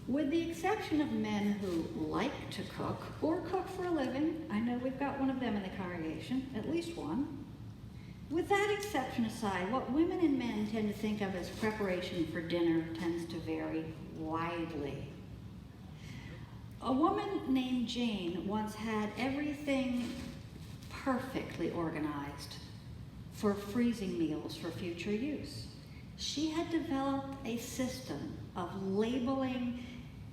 With the exception of men who like to cook or cook for a living, I know we've got one of them in the congregation, at least one. With that exception aside, what women and men tend to think of as preparation for dinner tends to vary widely. A woman named Jane once had everything perfectly organized for freezing meals for future use. She had developed a system of labeling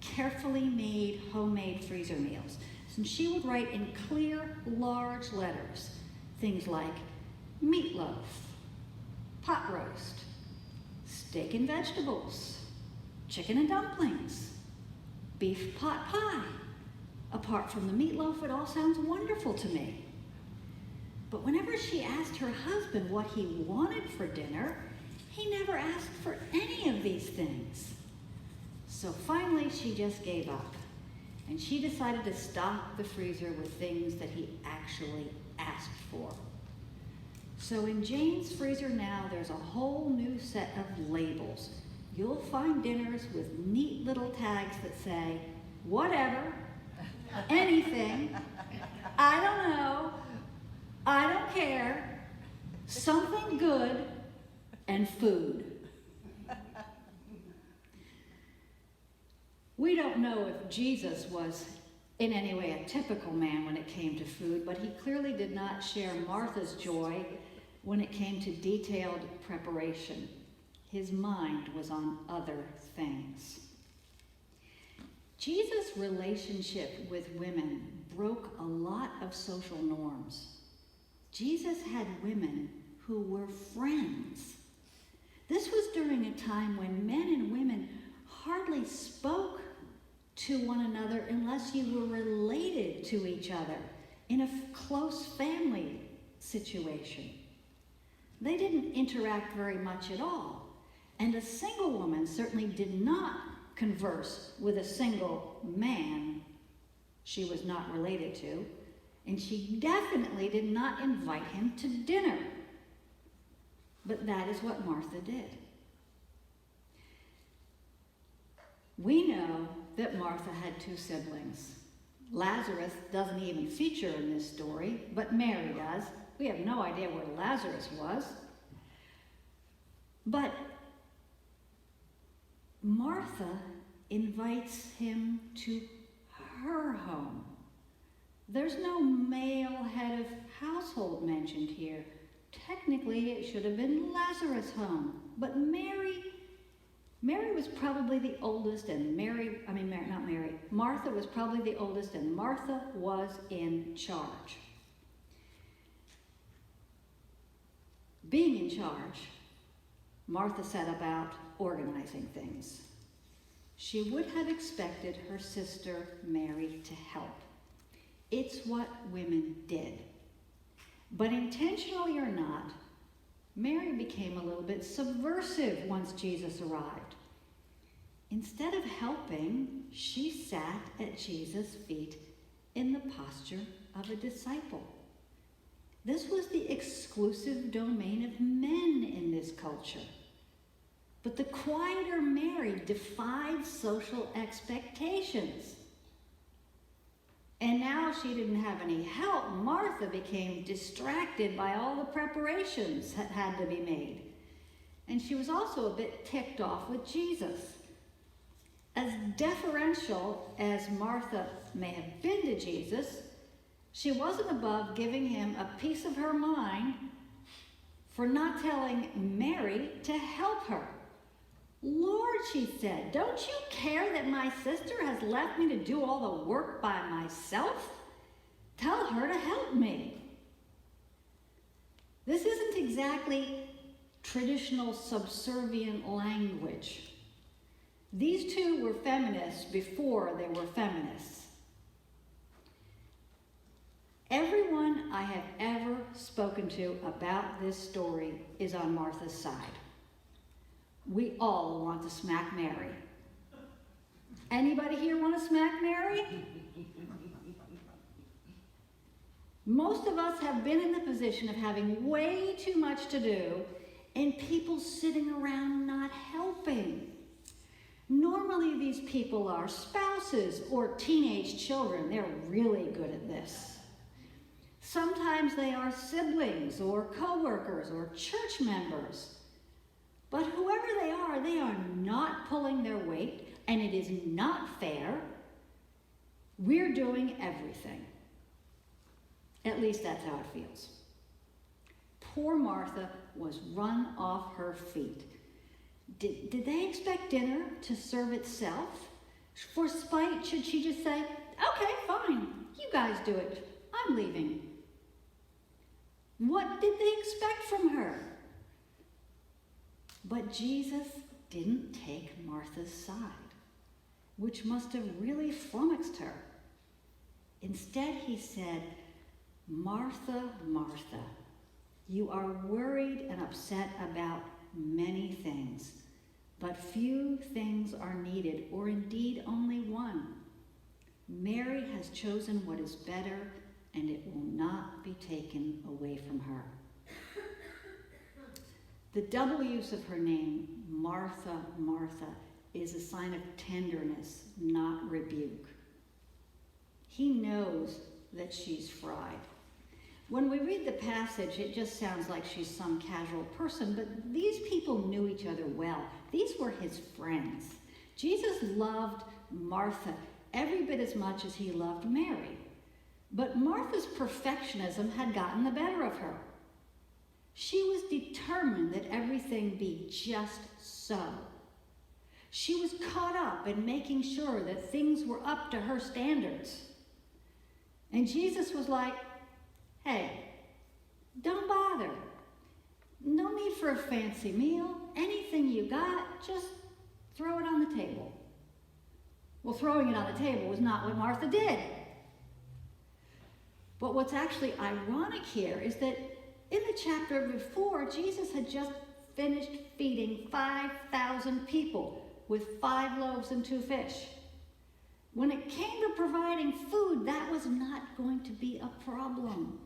carefully made homemade freezer meals. And she would write in clear, large letters things like meatloaf, pot roast, steak and vegetables, chicken and dumplings, beef pot pie. Apart from the meatloaf, it all sounds wonderful to me. But whenever she asked her husband what he wanted for dinner, he never asked for any of these things. So finally, she just gave up, and she decided to stock the freezer with things that he actually asked for. So in Jane's freezer now, there's a whole new set of labels. You'll find dinners with neat little tags that say, whatever, anything, I don't know, I don't care, something good, and food. We don't know if Jesus was in any way a typical man when it came to food, but he clearly did not share Martha's joy when it came to detailed preparation. His mind was on other things. Jesus' relationship with women broke a lot of social norms. Jesus had women who were friends. This was during a time when men and women hardly spoke to one another unless you were related to each other in a close family situation. They didn't interact very much at all. And a single woman certainly did not converse with a single man she was not related to, and she definitely did not invite him to dinner. But that is what Martha did. We know that Martha had two siblings. Lazarus doesn't even feature in this story, but Mary does. We have no idea where Lazarus was. But Martha invites him to her home. There's no male head of household mentioned here. Technically, it should have been Lazarus' home. But Mary was probably the oldest, and Martha was probably the oldest, and Martha was in charge. Being in charge, Martha set about organizing things. She would have expected her sister Mary to help. It's what women did. But intentionally or not, Mary became a little bit subversive once Jesus arrived. Instead of helping, she sat at Jesus' feet in the posture of a disciple. This was the exclusive domain of men in this culture. But the quieter Mary defied social expectations. And now she didn't have any help. Martha became distracted by all the preparations that had to be made. And she was also a bit ticked off with Jesus. As deferential as Martha may have been to Jesus, she wasn't above giving him a piece of her mind for not telling Mary to help her. Lord, she said, don't you care that my sister has left me to do all the work by myself? Tell her to help me. This isn't exactly traditional subservient language. These two were feminists before they were feminists. Everyone I have ever spoken to about this story is on Martha's side. We all want to smack Mary. Anybody here want to smack Mary? Most of us have been in the position of having way too much to do and people sitting around not helping. Normally these people are spouses or teenage children. They're really good at this. Sometimes they are siblings or co-workers or church members. But whoever they are not pulling their weight, and it is not fair. We're doing everything. At least that's how it feels. Poor Martha was run off her feet. Did they expect dinner to serve itself? For spite, should she just say, okay, fine, you guys do it, I'm leaving? What did they expect from her? But Jesus didn't take Martha's side, which must have really flummoxed her. Instead, he said, Martha, Martha, you are worried and upset about many things, but few things are needed, or indeed only one. Mary has chosen what is better, and it will not be taken away from her. The double use of her name, Martha, Martha, is a sign of tenderness, not rebuke. He knows that she's fried. When we read the passage, it just sounds like she's some casual person, but these people knew each other well. These were his friends. Jesus loved Martha every bit as much as he loved Mary. But Martha's perfectionism had gotten the better of her. She was determined that everything be just so. She was caught up in making sure that things were up to her standards. And Jesus was like, hey, don't bother. No need for a fancy meal. Anything you got, just throw it on the table. Well, throwing it on the table was not what Martha did. But what's actually ironic here is that in the chapter before, Jesus had just finished feeding 5,000 people with 5 loaves and 2 fish. When it came to providing food, that was not going to be a problem,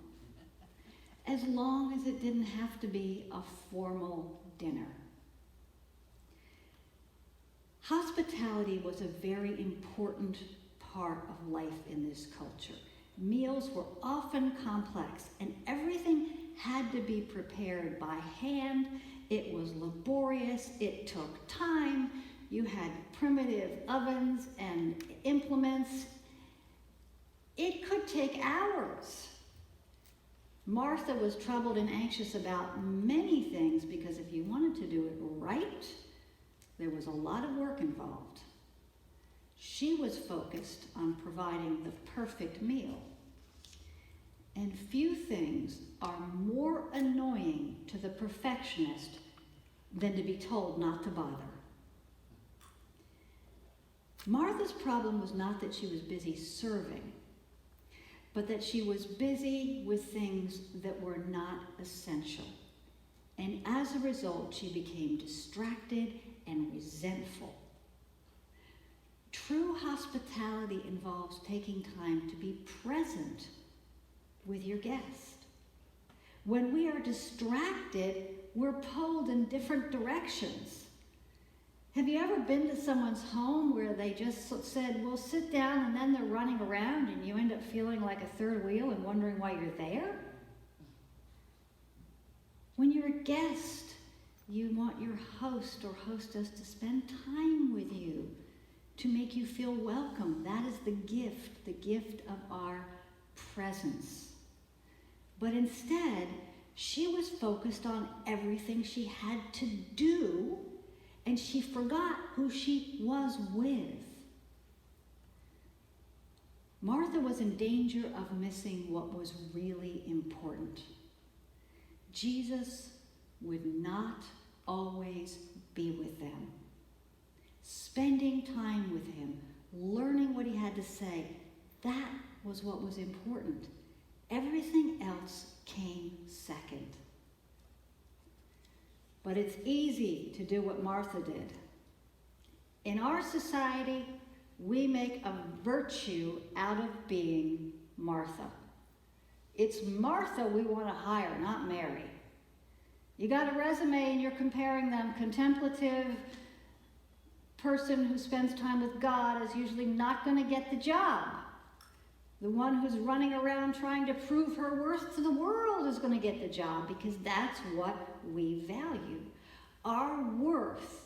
as long as it didn't have to be a formal dinner. Hospitality was a very important part of life in this culture. Meals were often complex, and everything had to be prepared by hand. It was laborious. It took time. You had primitive ovens and implements. It could take hours. Martha was troubled and anxious about many things because if you wanted to do it right, there was a lot of work involved. She was focused on providing the perfect meal. And few things are more annoying to the perfectionist than to be told not to bother. Martha's problem was not that she was busy serving, but that she was busy with things that were not essential. And as a result, she became distracted and resentful. True hospitality involves taking time to be present with your guest. When we are distracted, we're pulled in different directions. Have you ever been to someone's home where they just said, well, sit down, and then they're running around and you end up feeling like a third wheel and wondering why you're there? When you're a guest, you want your host or hostess to spend time with you, to make you feel welcome. That is the gift of our presence. But instead, she was focused on everything she had to do, and she forgot who she was with. Martha was in danger of missing what was really important. Jesus would not always be with them. Spending time with him, learning what he had to say, that was what was important. Everything else came second. But it's easy to do what Martha did. In our society, we make a virtue out of being Martha. It's Martha we want to hire, not Mary. You got a resume and you're comparing them: contemplative, person who spends time with God is usually not going to get the job. The one who's running around trying to prove her worth to the world is going to get the job, because that's what we value. Our worth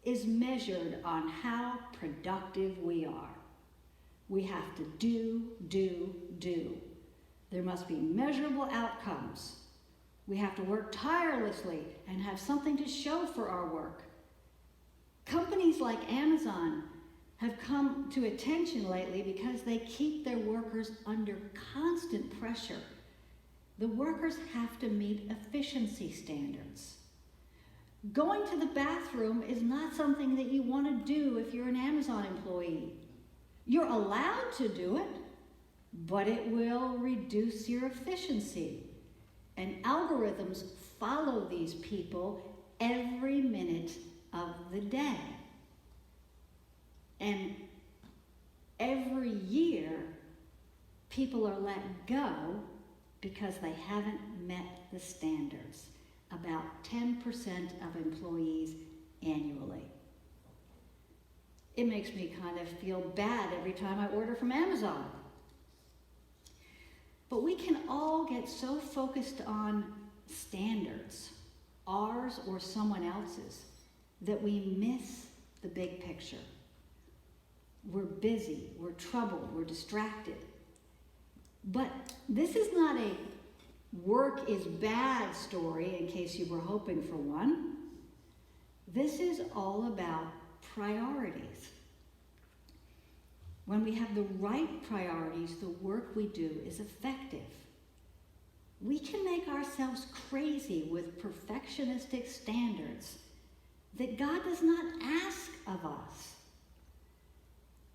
is measured on how productive we are. We have to do. There must be measurable outcomes. We have to work tirelessly and have something to show for our work. Companies like Amazon have come to attention lately because they keep their workers under constant pressure. The workers have to meet efficiency standards. Going to the bathroom is not something that you want to do if you're an Amazon employee. You're allowed to do it, but it will reduce your efficiency. And algorithms follow these people every minute of the day. And every year, people are let go because they haven't met the standards. About 10% of employees annually. It makes me kind of feel bad every time I order from Amazon. But we can all get so focused on standards, ours or someone else's, that we miss the big picture. We're busy, we're troubled, we're distracted. But this is not a work is bad story, in case you were hoping for one. This is all about priorities. When we have the right priorities, the work we do is effective. We can make ourselves crazy with perfectionistic standards that God does not ask of us.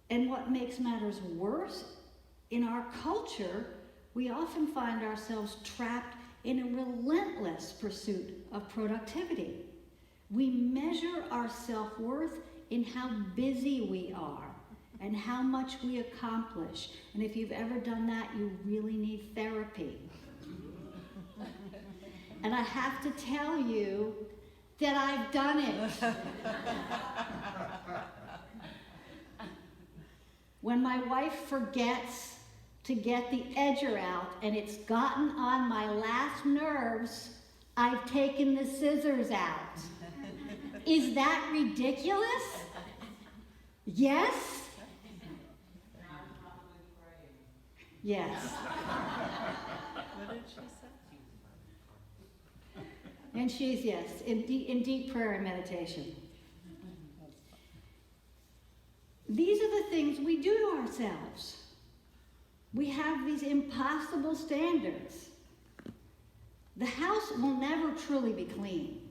And what makes matters worse, in our culture, we often find ourselves trapped in a relentless pursuit of productivity. We measure our self-worth in how busy we are and how much we accomplish. And if you've ever done that, you really need therapy. And I have to tell you that I've done it. When my wife forgets to get the edger out and it's gotten on my last nerves, I've taken the scissors out. Is that ridiculous? Yes? Yes. What did she say? And she's, yes, in deep prayer and meditation. These are the things we do to ourselves. We have these impossible standards. The house will never truly be clean.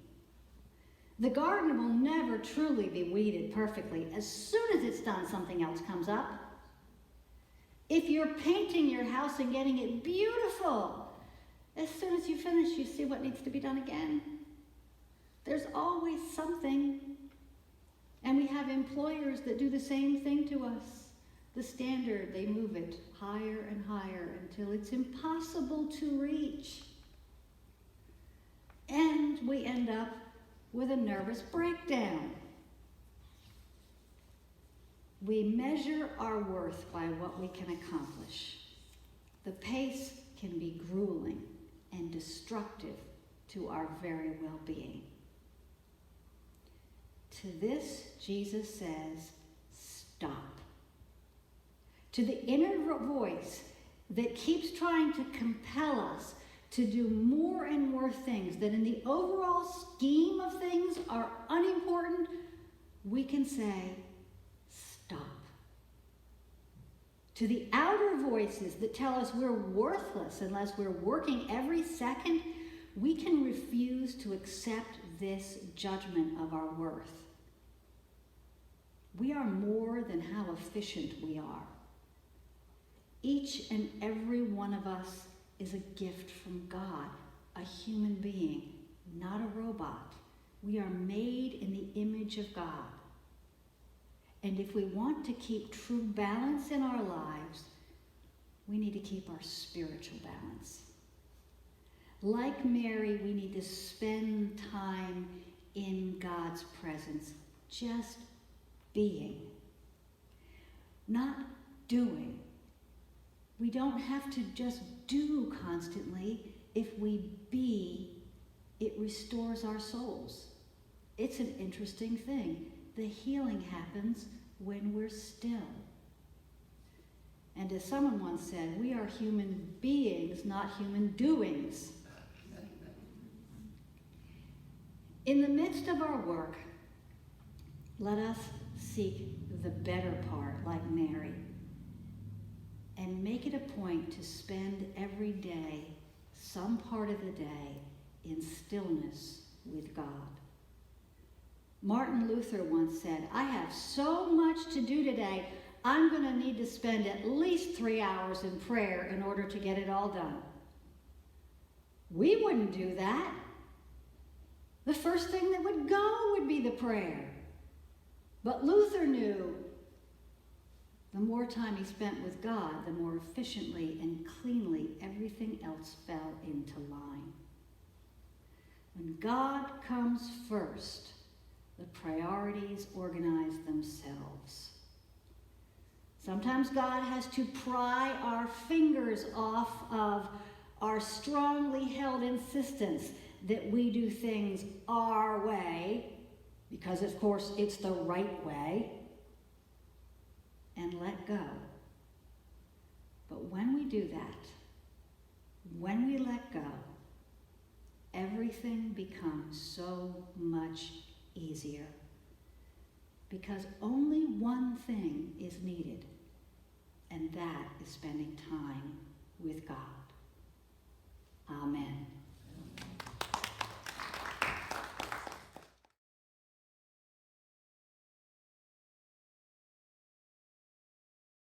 The garden will never truly be weeded perfectly. As soon as it's done, something else comes up. If you're painting your house and getting it beautiful, as soon as you finish, you see what needs to be done again. There's always something. And we have employers that do the same thing to us. The standard, they move it higher and higher until it's impossible to reach. And we end up with a nervous breakdown. We measure our worth by what we can accomplish. The pace can be grueling and destructive to our very well-being. To this, Jesus says, stop. To the inner voice that keeps trying to compel us to do more and more things that in the overall scheme of things are unimportant, we can say, stop. To the outer voices that tell us we're worthless unless we're working every second, we can refuse to accept this judgment of our worth. We are more than how efficient we are. Each and every one of us is a gift from God, a human being, not a robot. We are made in the image of God. And if we want to keep true balance in our lives, we need to keep our spiritual balance. Like Mary, we need to spend time in God's presence, just being, not doing. We don't have to just do constantly. If we be, it restores our souls. It's an interesting thing. The healing happens when we're still. And as someone once said, we are human beings, not human doings. In the midst of our work, let us seek the better part, like Mary, and make it a point to spend every day, some part of the day, in stillness with God. Martin Luther once said, I have so much to do today, I'm going to need to spend at least 3 hours in prayer in order to get it all done. We wouldn't do that. The first thing that would go would be the prayer. But Luther knew the more time he spent with God, the more efficiently and cleanly everything else fell into line. When God comes first, the priorities organize themselves. Sometimes God has to pry our fingers off of our strongly held insistence that we do things our way, because of course it's the right way, and let go. But when we do that, when we let go, everything becomes so much easier, because only one thing is needed, and that is spending time with God. Amen.